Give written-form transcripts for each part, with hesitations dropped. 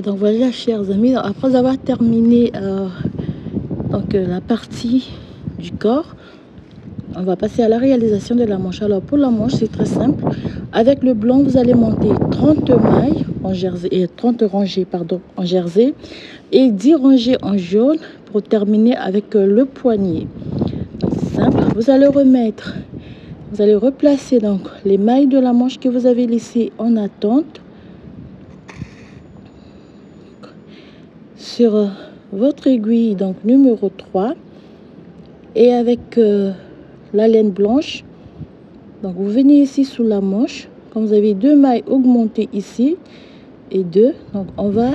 Donc voilà, chers amis, après avoir terminé la partie du corps, on va passer à la réalisation de la manche. Alors pour la manche, c'est très simple. Avec le blanc, vous allez monter 30 mailles en jersey et 30 rangées en jersey et 10 rangées en jaune pour terminer avec le poignet. C'est simple. Vous allez replacer donc les mailles de la manche que vous avez laissées en attente sur votre aiguille donc numéro 3 et avec la laine blanche. Donc vous venez ici sous la manche, comme vous avez 2 mailles augmentées ici et 2, donc on va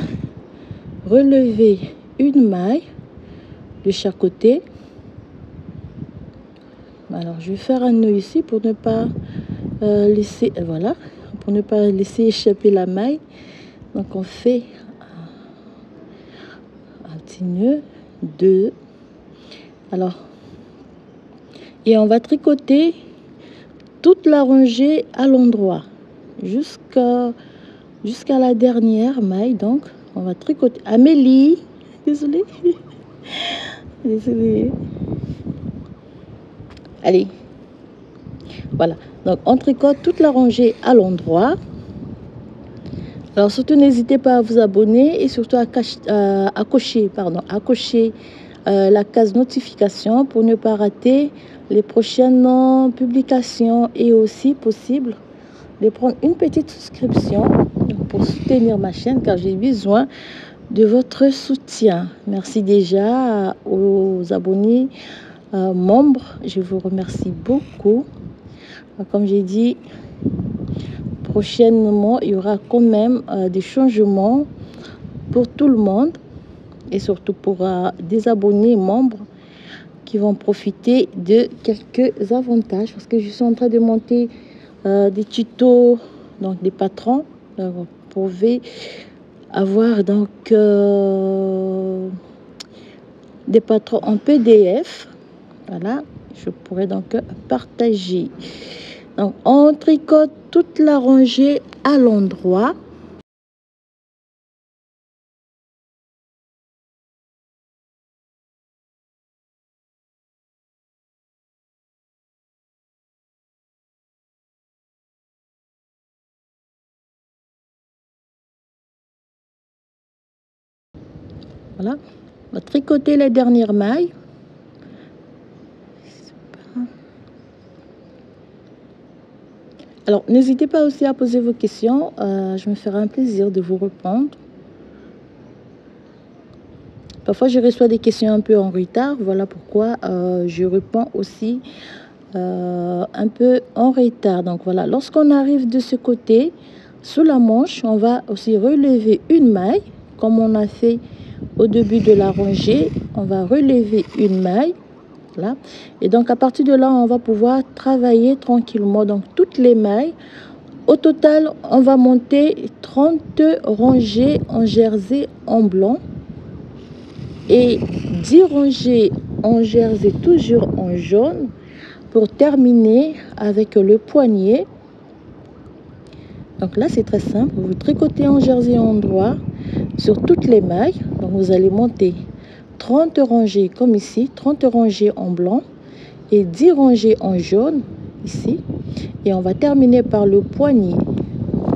relever une maille de chaque côté. Alors je vais faire un nœud ici pour ne pas laisser, voilà, pour ne pas laisser échapper la maille. Donc on fait un petit nœud, 2. Alors, et on va tricoter toute la rangée à l'endroit jusqu'à la dernière maille. Donc on va tricoter. Amélie, désolée. Désolée. Allez, voilà, donc on tricote toute la rangée à l'endroit. Alors surtout n'hésitez pas à vous abonner et surtout à cocher la case notification pour ne pas rater les prochaines publications, et aussi possible de prendre une petite souscription pour soutenir ma chaîne, car j'ai besoin de votre soutien. Merci déjà aux abonnés membres, je vous remercie beaucoup. Comme j'ai dit, prochainement il y aura quand même des changements pour tout le monde, et surtout pour des abonnés membres qui vont profiter de quelques avantages, parce que je suis en train de monter des tutos, donc des patrons. Donc, vous pouvez avoir donc des patrons en PDF. Voilà, je pourrais donc partager. Donc on tricote toute la rangée à l'endroit. Voilà, on va tricoter les dernières mailles. Alors n'hésitez pas aussi à poser vos questions, je me ferai un plaisir de vous répondre. Parfois je reçois des questions un peu en retard, voilà pourquoi je réponds aussi un peu en retard. Donc voilà, lorsqu'on arrive de ce côté sous la manche, on va aussi relever une maille comme on a fait au début de la rangée. On va relever une maille, là, et donc à partir de là on va pouvoir travailler tranquillement donc toutes les mailles. Au total on va monter 30 rangées en jersey en blanc et 10 rangées en jersey toujours en jaune pour terminer avec le poignet. Donc là c'est très simple, vous tricotez en jersey en droit sur toutes les mailles. Donc vous allez monter 30 rangées comme ici, 30 rangées en blanc et 10 rangées en jaune ici, et on va terminer par le poignet.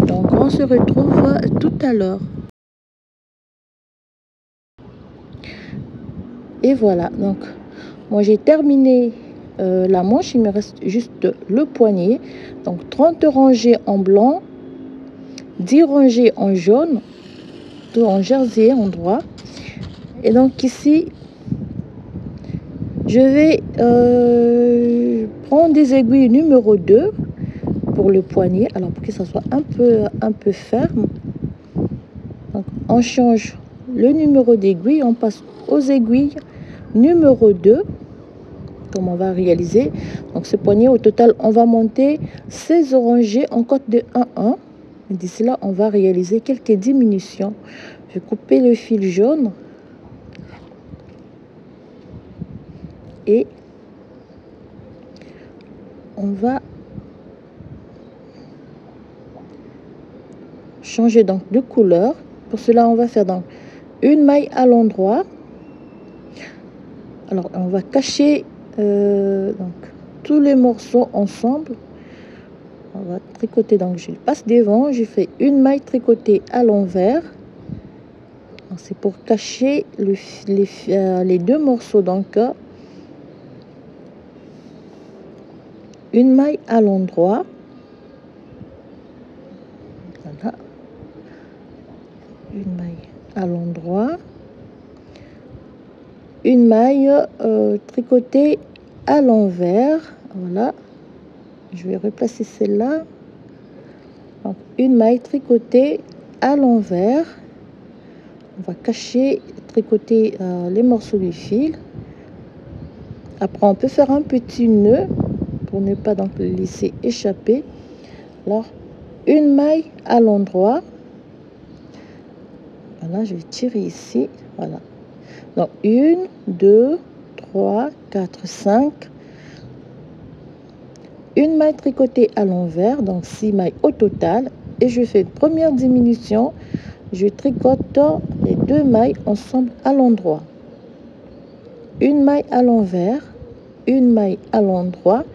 Donc on se retrouve tout à l'heure. Et voilà, donc moi j'ai terminé la manche, il me reste juste le poignet. Donc 30 rangées en blanc, 10 rangées en jaune, tout en jersey en droit. Et donc ici je vais prendre des aiguilles numéro 2 pour le poignet, alors pour que ça soit un peu ferme. Donc on change le numéro d'aiguille, on passe aux aiguilles numéro 2, comme on va réaliser. Donc ce poignet, au total on va monter 16 rangées en cote de 1-1. D'ici là on va réaliser quelques diminutions. Je vais couper le fil jaune et on va changer donc de couleur Pour cela, on va faire donc une maille à l'endroit. Alors, on va cacher donc tous les morceaux ensemble. On va tricoter, donc je passe devant, je fais une maille tricotée à l'envers. C'est pour cacher les deux morceaux. Donc une maille à l'endroit, voilà, une maille à l'endroit, une maille tricotée à l'envers, voilà, je vais replacer celle-là. Donc une maille tricotée à l'envers, on va cacher, tricoter les morceaux du fil. Après on peut faire un petit nœud pour ne pas donc le laisser échapper. Alors une maille à l'endroit, voilà, je vais tirer ici, voilà, donc 1 2 3 4 5, une maille tricotée à l'envers, donc 6 mailles au total, et je fais une première diminution, je tricote les deux mailles ensemble à l'endroit, une maille à l'envers, une maille à l'endroit,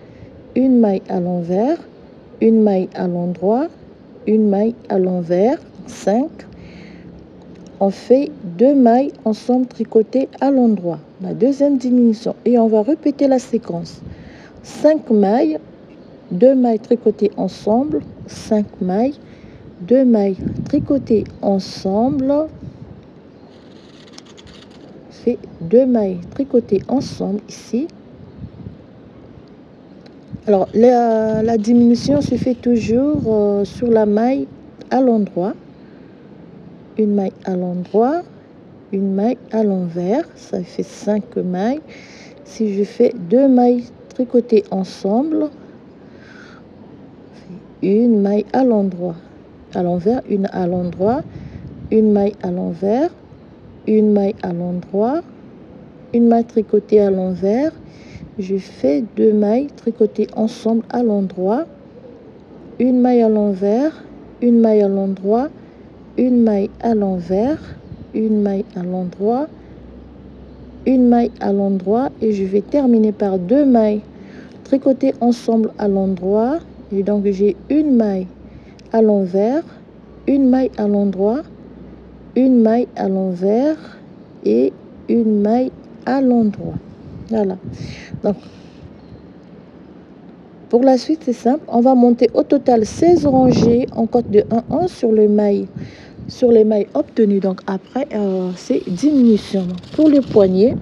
une maille à l'envers, une maille à l'endroit, une maille à l'envers, 5. On fait deux mailles ensemble tricotées à l'endroit, la deuxième diminution, et on va répéter la séquence. 5 mailles, 2 mailles tricotées ensemble, 5 mailles, 2 mailles tricotées ensemble, fait 2 mailles tricotées ensemble ici. Alors la diminution se fait toujours sur la maille à l'endroit, une maille à l'endroit, une maille à l'envers, ça fait 5 mailles. Si je fais 2 mailles tricotées ensemble, une maille à l'endroit, à l'envers, une à l'endroit, une maille à l'envers, une maille à l'endroit, une maille tricotée à l'envers, je fais 2 mailles tricotées ensemble à l'endroit, une maille à l'envers, une maille à l'endroit, une maille à l'envers, une maille à l'endroit, une maille à l'endroit, et je vais terminer par 2 mailles tricotées ensemble à l'endroit, et donc j'ai une maille à l'envers, une maille à l'endroit, une maille à l'envers et une maille à l'endroit. Voilà, donc pour la suite c'est simple, on va monter au total 16 rangées en côte de 1-1 sur les mailles obtenues. Donc après c'est diminution. Donc, pour les poignets,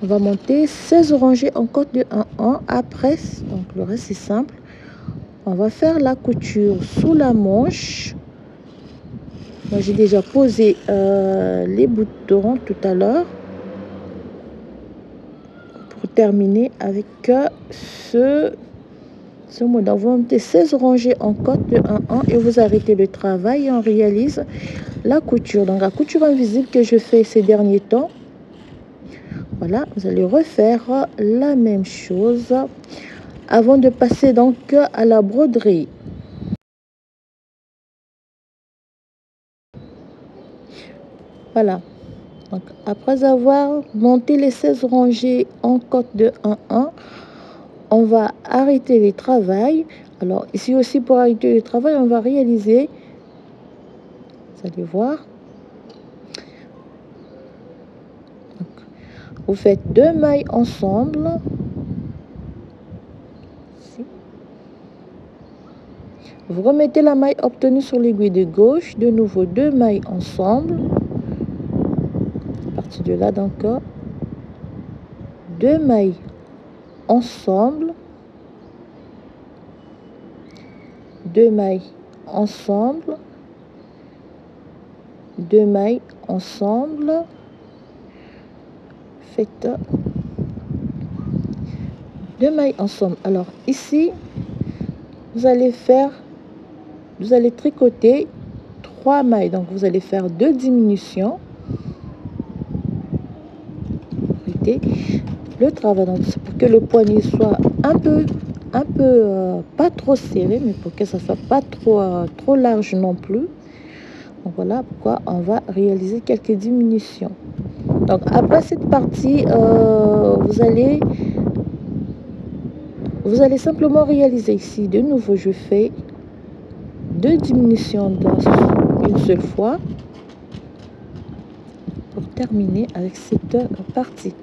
on va monter 16 rangées en côte de 1-1. Après, donc le reste c'est simple, on va faire la couture sous la manche. Moi j'ai déjà posé les boutons tout à l'heure pour terminer avec ce modèle. Vous montez 16 rangées en côte de 1-1 et vous arrêtez le travail et on réalise la couture. Donc la couture invisible que je fais ces derniers temps, voilà, vous allez refaire la même chose avant de passer donc à la broderie. Voilà, donc après avoir monté les 16 rangées en côte de 1-1, on va arrêter le travail. Alors ici aussi, pour arrêter le travail, on va réaliser, vous allez voir, donc, vous faites 2 mailles ensemble ici. Vous remettez la maille obtenue sur l'aiguille de gauche, de nouveau 2 mailles ensemble. À partir de là, donc 2 mailles ensemble, 2 mailles ensemble, 2 mailles ensemble, faites 2 mailles ensemble. Alors ici vous allez tricoter 3 mailles, donc vous allez faire 2 diminutions. Le travail, donc c'est pour que le poignet soit un peu pas trop serré, mais pour que ça soit pas trop large non plus. Donc voilà pourquoi on va réaliser quelques diminutions. Donc après cette partie, vous allez simplement réaliser ici de nouveau. Je fais 2 diminutions dans une seule fois pour terminer avec cette partie.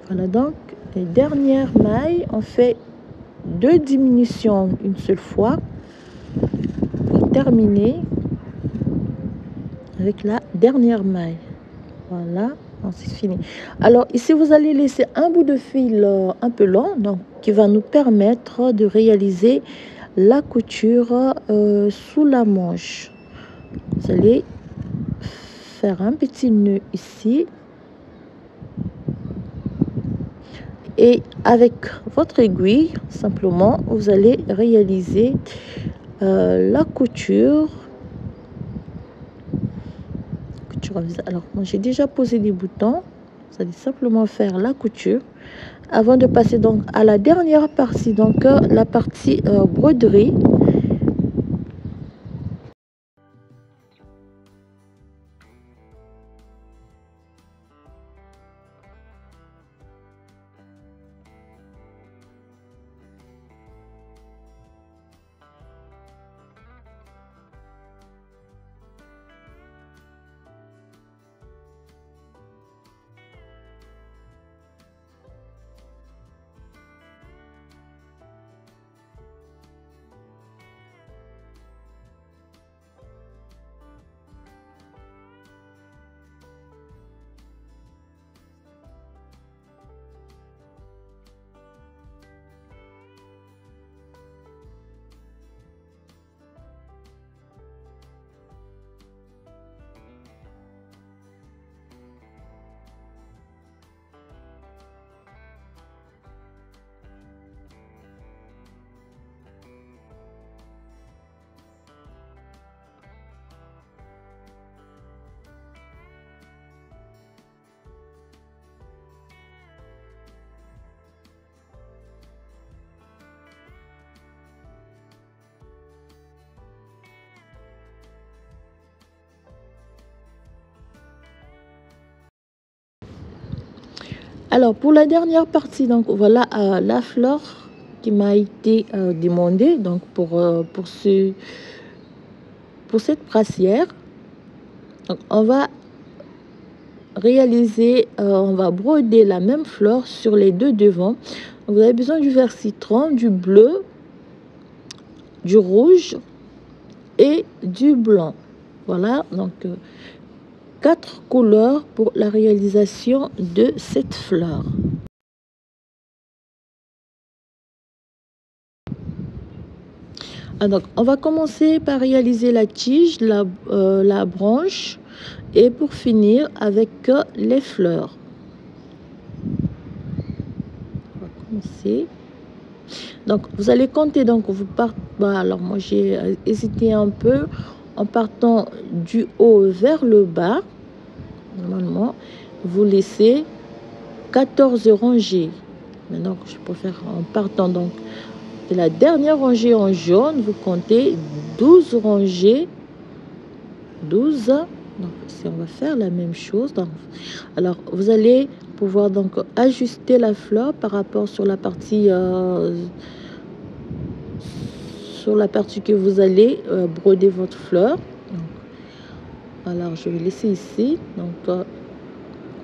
Voilà, donc les dernières mailles, on fait 2 diminutions une seule fois pour terminer avec la dernière maille. Voilà, c'est fini. Alors ici vous allez laisser un bout de fil un peu long, donc qui va nous permettre de réaliser la couture sous la manche. Vous allez faire un petit nœud ici et avec votre aiguille simplement vous allez réaliser la couture. Alors moi j'ai déjà posé des boutons. Vous allez simplement faire la couture avant de passer donc à la dernière partie, donc la partie broderie. Alors pour la dernière partie, donc voilà la fleur qui m'a été demandée donc pour cette brassière. Donc on va réaliser, on va broder la même fleur sur les deux devants. Donc, vous avez besoin du vert citron, du bleu, du rouge et du blanc. Voilà, donc 4 couleurs pour la réalisation de cette fleur. Donc on va commencer par réaliser la tige, la branche et pour finir avec les fleurs. On va commencer. Donc vous allez compter, donc vous partez, alors moi j'ai hésité un peu en partant du haut vers le bas. Normalement vous laissez 14 rangées. Maintenant je peux faire en partant donc de la dernière rangée en jaune, vous comptez 12 rangées, 12 Donc ici on va faire la même chose. Donc, alors vous allez pouvoir donc ajuster la fleur par rapport sur la partie que vous allez broder votre fleur. Donc, alors je vais laisser ici. Donc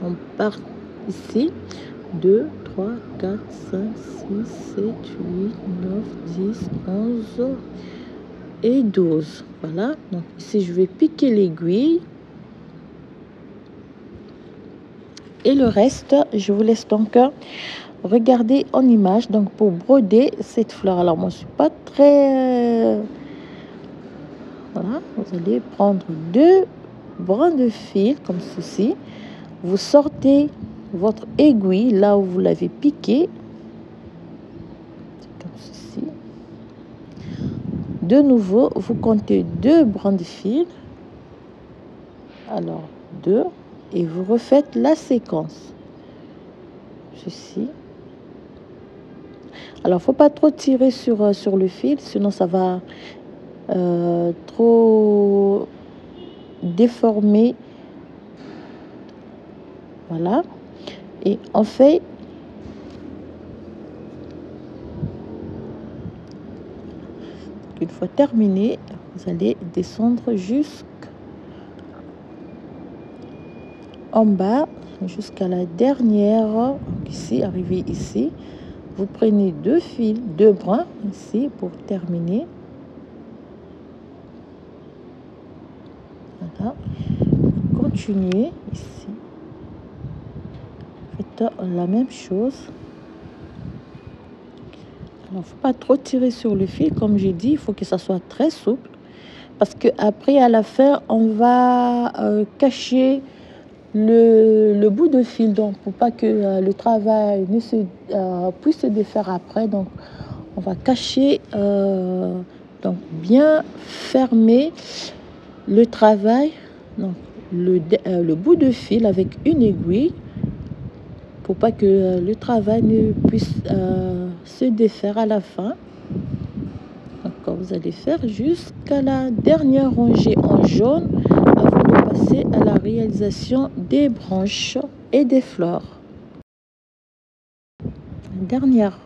on part ici. 2, 3, 4, 5, 6, 7, 8, 9, 10, 11 et 12. Voilà. Donc ici je vais piquer l'aiguille. Et le reste, je vous laisse donc regarder en image donc pour broder cette fleur. Alors moi je suis pas très voilà, vous allez prendre 2 brins de fil comme ceci, vous sortez votre aiguille là où vous l'avez piqué comme ceci, de nouveau vous comptez 2 brins de fil, alors 2, et vous refaites la séquence ceci. Alors faut pas trop tirer sur le fil, sinon ça va trop déformé, voilà. Et en fait une fois terminé, vous allez descendre jusqu'en bas jusqu'à la dernière, ici, arrivé ici, vous prenez 2 fils, 2 brins ici pour terminer, voilà. Continuez ici, faites la même chose. Alors faut pas trop tirer sur le fil, comme j'ai dit, il faut que ça soit très souple, parce que après à la fin on va cacher le bout de fil, donc pour pas que le travail ne se puisse se défaire après, donc on va cacher donc bien fermer le travail, donc le bout de fil avec une aiguille pour pas que le travail ne puisse se défaire à la fin. Donc vous allez faire jusqu'à la dernière rangée en jaune avant de passer à la réalisation des branches et des fleurs. Dernière.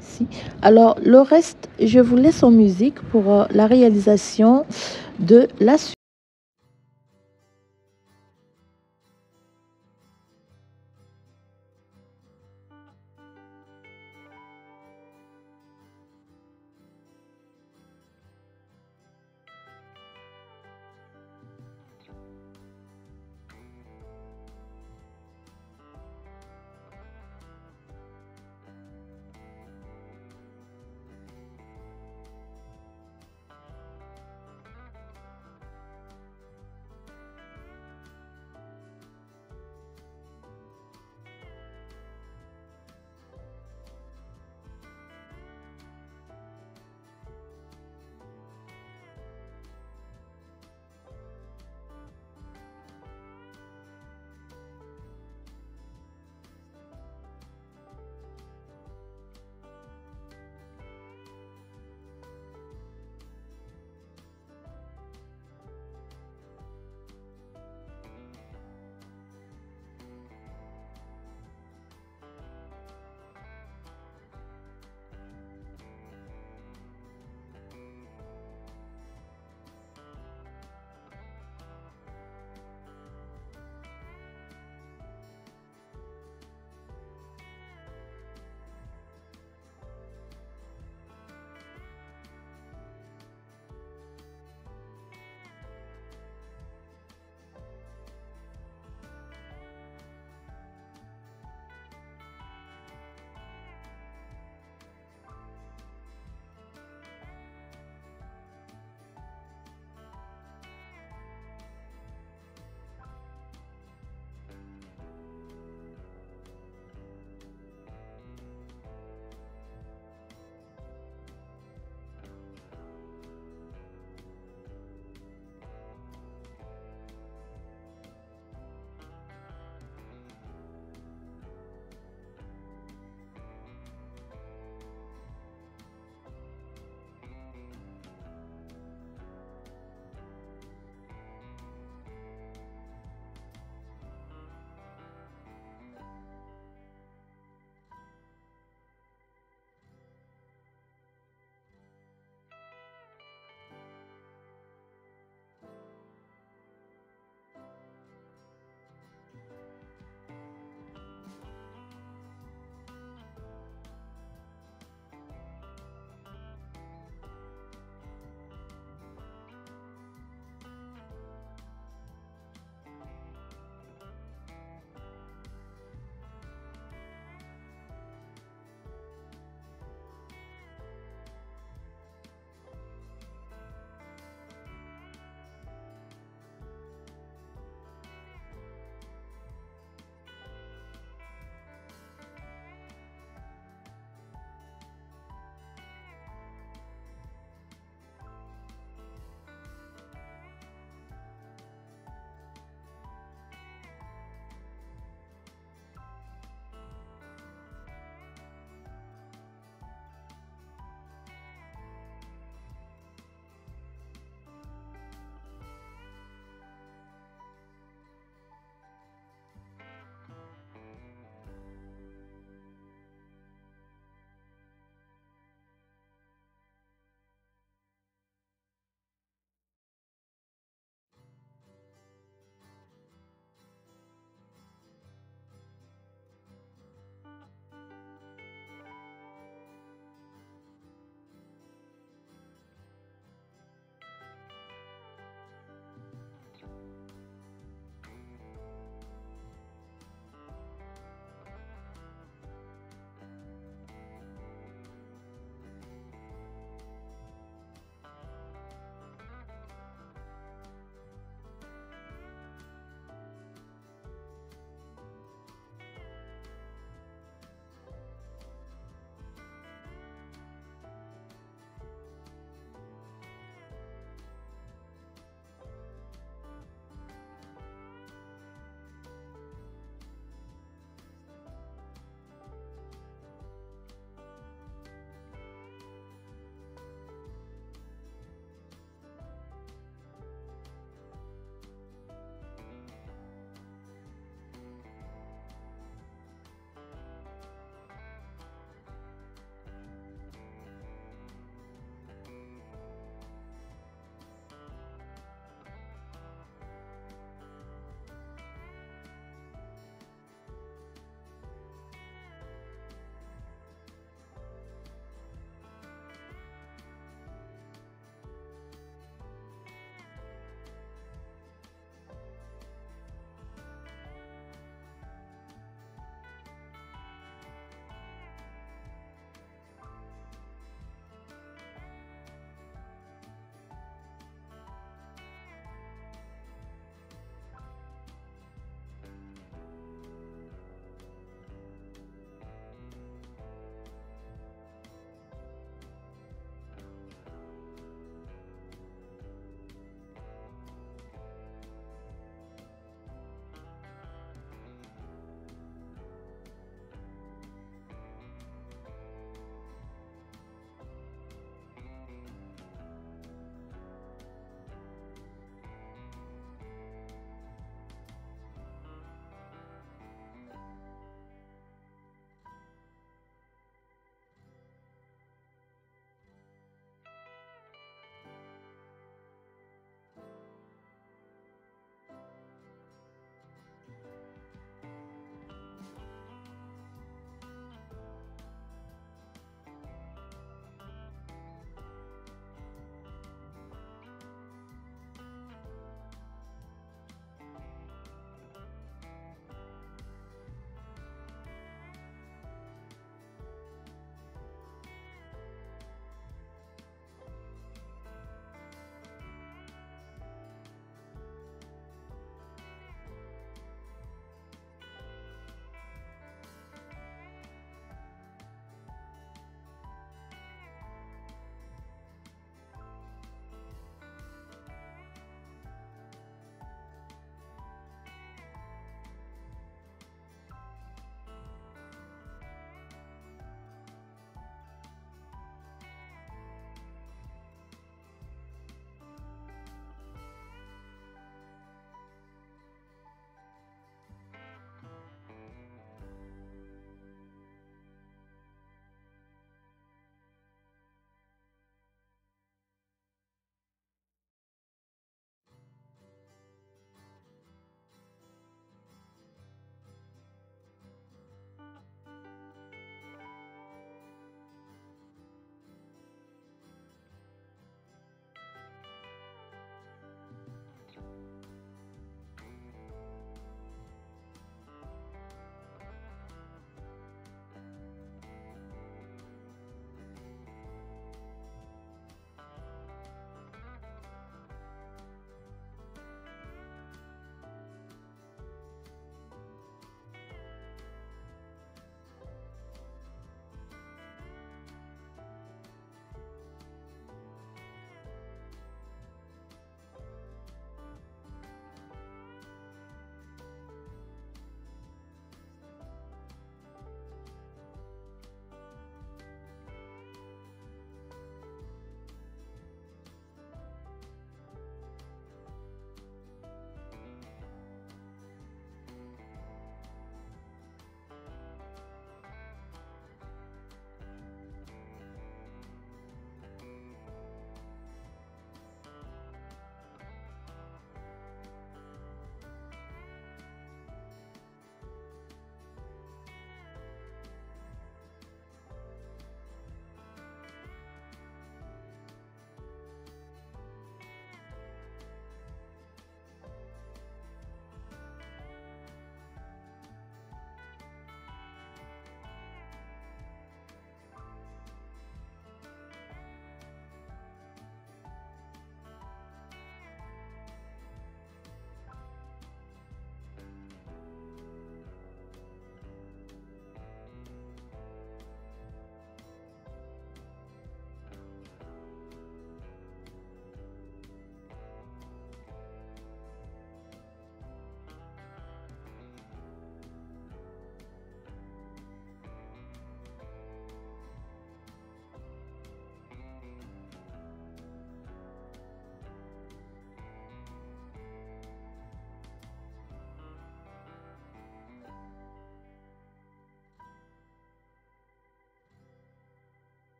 Si. Alors le reste, je vous laisse en musique pour la réalisation de la suite.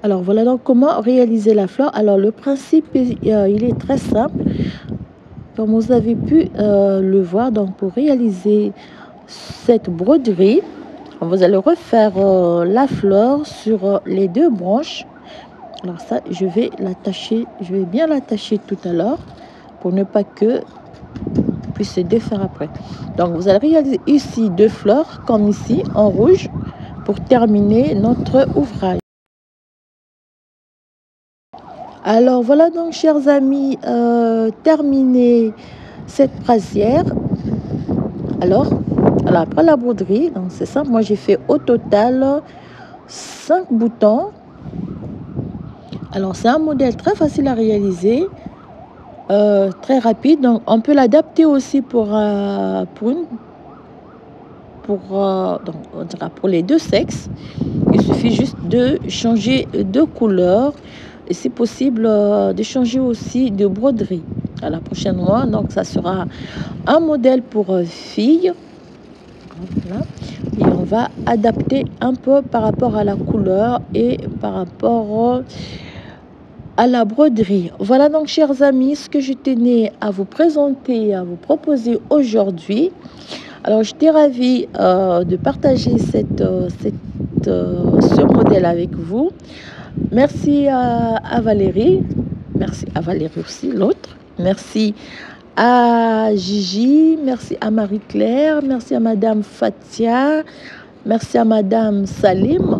Alors voilà donc comment réaliser la fleur. Alors le principe, il est très simple. Comme vous avez pu le voir, donc pour réaliser cette broderie, vous allez refaire la fleur sur les deux branches. Alors ça, je vais l'attacher, je vais bien l'attacher tout à l'heure pour ne pas que puisse se défaire après. Donc vous allez réaliser ici deux fleurs comme ici en rouge pour terminer notre ouvrage. Alors voilà donc chers amis, terminé cette brassière. Alors après la broderie, donc c'est ça, moi j'ai fait au total 5 boutons. Alors c'est un modèle très facile à réaliser, très rapide, donc on peut l'adapter aussi donc on dira pour les deux sexes. Il suffit juste de changer de couleur et c'est possible de changer aussi de broderie. À la prochaine fois, donc ça sera un modèle pour filles. Voilà. Et on va adapter un peu par rapport à la couleur et par rapport à la broderie. Voilà donc chers amis ce que je tenais à vous présenter, à vous proposer aujourd'hui. Alors j'étais ravie de partager ce modèle avec vous. Merci à Valérie, merci à Valérie aussi, l'autre. Merci à Gigi, merci à Marie-Claire, merci à Madame Fatia, merci à Madame Salim.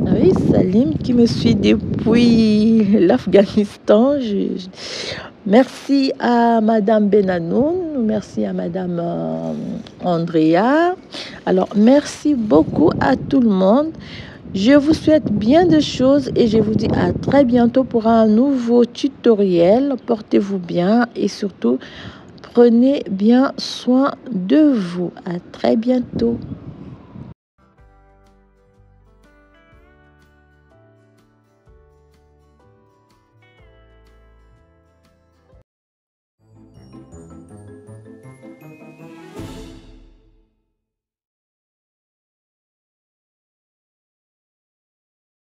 Ah oui, Salim qui me suit depuis l'Afghanistan. Merci à Madame Benanoun, merci à Madame Andrea. Alors, merci beaucoup à tout le monde. Je vous souhaite bien de choses et je vous dis à très bientôt pour un nouveau tutoriel. Portez-vous bien et surtout, prenez bien soin de vous. À très bientôt.